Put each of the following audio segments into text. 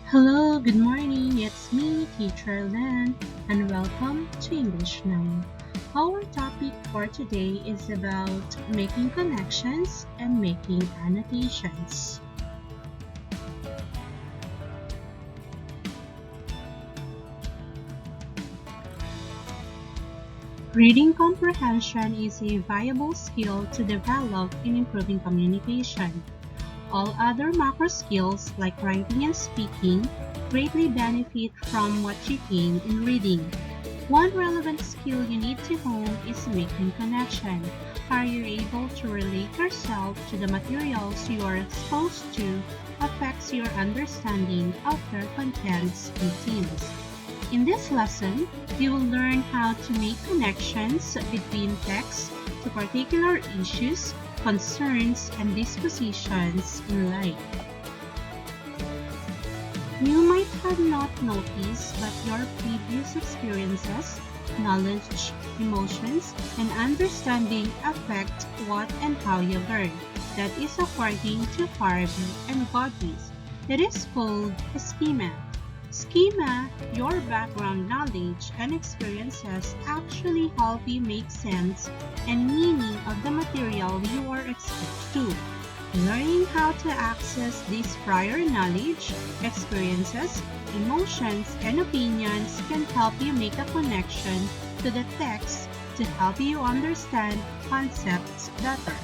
Hello, good morning. It's me, Teacher Len, and welcome to English Now. Our topic for today is about making connections and making annotations. Reading comprehension is a viable skill to develop in improving communication. All other macro skills like writing and speaking greatly benefit from what you gain in reading. One relevant skill you need to hone is making connection. Are you able to relate yourself to the materials you are exposed to affects your understanding of their contents and themes. In this lesson, you will learn how to make connections between texts to particular issues, concerns, and dispositions in life. You might have not noticed, but your previous experiences, knowledge, emotions, and understanding affect what and how you learn. That is according to Harvey and Godwin. It is called a schema. Schema, your background knowledge and experiences actually help you make sense and meaning of the material you are exposed to. Learning how to access this prior knowledge, experiences, emotions, and opinions can help you make a connection to the text to help you understand concepts better.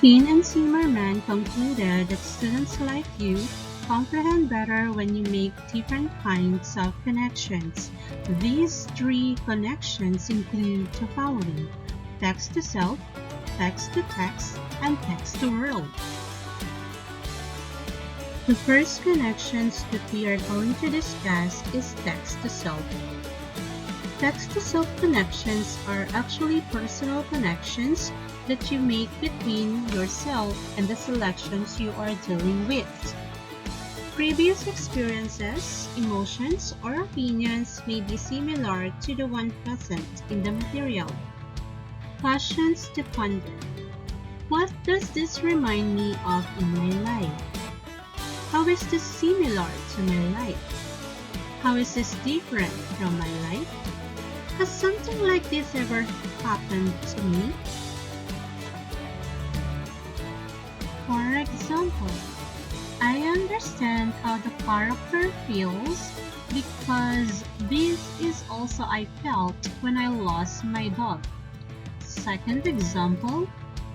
Keane and Zimmerman concluded that students like you comprehend better when you make different kinds of connections. These three connections include the following: text to self, text to text, and text to world. The first connections that we are going to discuss is text to self. Text to self connections are actually personal connections that you make between yourself and the selections you are dealing with. Previous experiences, emotions, or opinions may be similar to the one present in the material. Questions to ponder. What does this remind me of in my life? How is this similar to my life? How is this different from my life? Has something like this ever happened to me? For example, I understand how the character feels because this is also I felt when I lost my dog. Second example,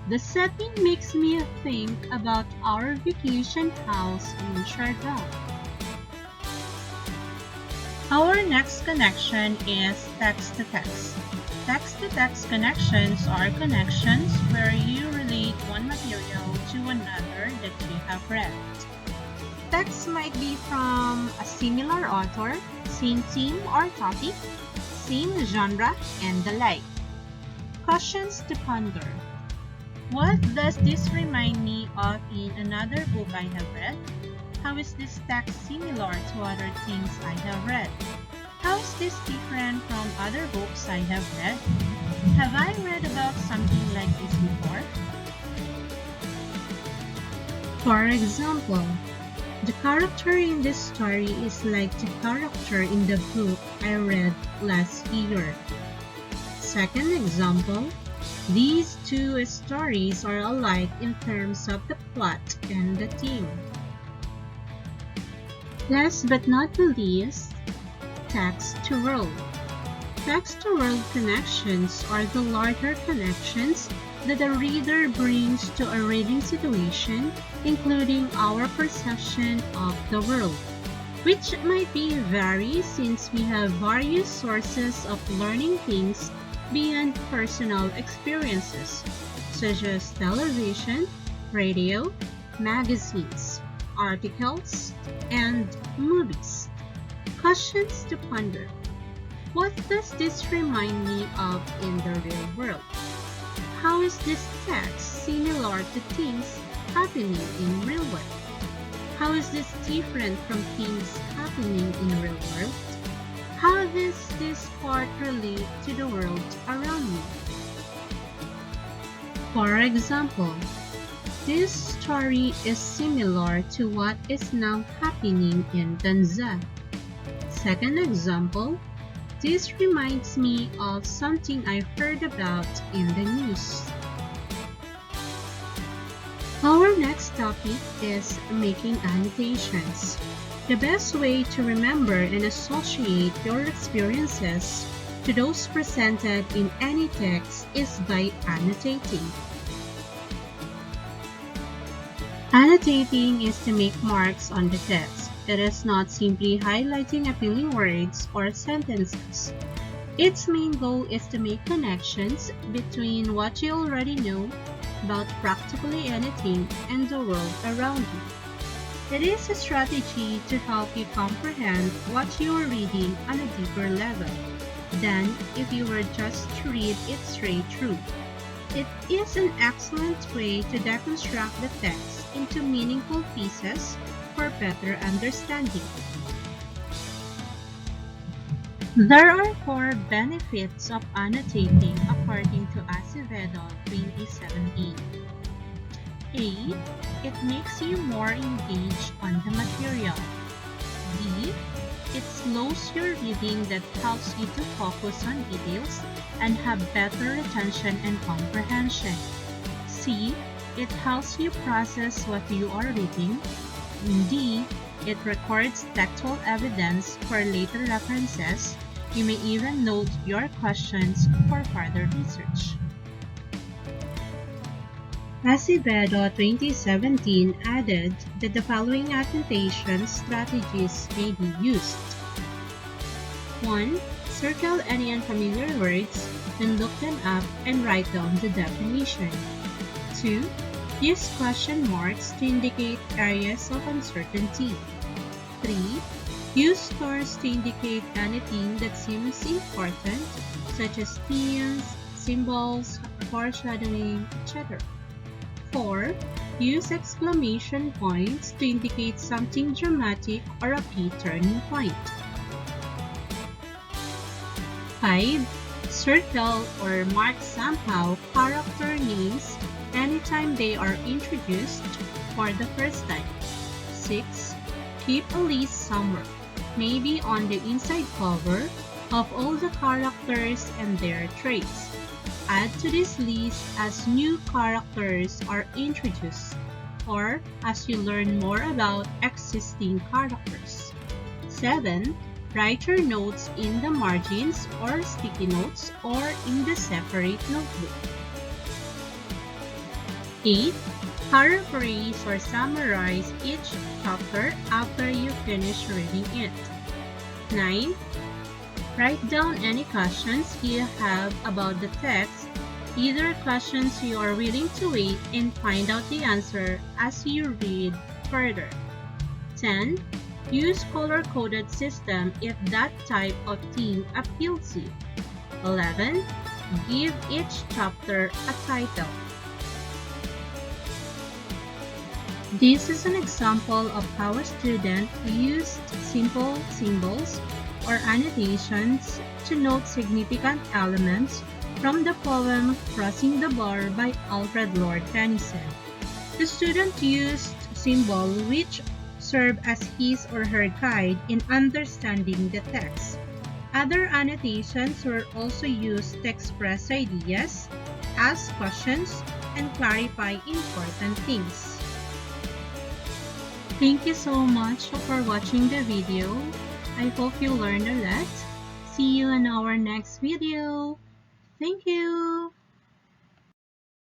the setting makes me think about our vacation house in Siargao. Our next connection is text to text. Text to text connections are connections where you relate one material to another that you have read. Text might be from a similar author, same theme or topic, same genre, and the like. Questions to ponder. What does this remind me of in another book I have read? How is this text similar to other things I have read? How is this different from other books I have read? Have I read about something like this before? For example, the character in this story is like the character in the book I read last year. Second example, these two stories are alike in terms of the plot and the theme. Last but not the least, text to world. Text to world connections are the larger connections that the reader brings to a reading situation, including our perception of the world, which might be vary since we have various sources of learning things beyond personal experiences, such as television, radio, magazines, articles, and movies. Questions to ponder. What does this remind me of in the real world? How is this text similar to things happening in real world? How is this different from things happening in real world? How does this part relate to the world around me? For example, This story is similar to what is now happening in Tanzania. Second example, this reminds me of something I heard about in the news. Our next topic is making annotations. The best way to remember and associate your experiences to those presented in any text is by annotating. Annotating is to make marks on the text. It is not simply highlighting appealing words or sentences. Its main goal is to make connections between what you already know about practically anything and the world around you. It is a strategy to help you comprehend what you are reading on a deeper level than if you were just to read it straight through. It is an excellent way to deconstruct the text into meaningful pieces for better understanding. There are 4 benefits of annotating according to Acevedo 2017. A. It makes you more engaged on the material. B. It slows your reading that helps you to focus on details and have better retention and comprehension. C. It helps you process what you are reading. D. It records textual evidence for later references. You may even note your questions for further research. Acevedo 2017 added that the following annotation strategies may be used. 1. Circle any unfamiliar words, then look them up and write down the definition. 2. Use question marks to indicate areas of uncertainty. 3. Use stars to indicate anything that seems important, such as themes, symbols, foreshadowing, etc. 4. Use exclamation points to indicate something dramatic or a key turning point. 5. Circle or mark somehow character names anytime they are introduced for the first time. 6. Keep a list somewhere, maybe on the inside cover, of all the characters and their traits. Add to this list as new characters are introduced or as you learn more about existing characters. 7. Write your notes in the margins or sticky notes or in the separate notebook. 8. Paraphrase or summarize each chapter after you finish reading it. 9. Write down any questions you have about the text, either questions you are willing to wait and find out the answer as you read further. 10. Use color-coded system if that type of theme appeals you. 11. Give each chapter a title. This is an example of how a student used simple symbols or annotations to note significant elements from the poem Crossing the Bar by Alfred Lord Tennyson. The student used symbols which serve as his or her guide in understanding the text. Other annotations were also used to express ideas, ask questions, and clarify important things. Thank you so much for watching the video. I hope you learned a lot. See you in our next video. Thank you.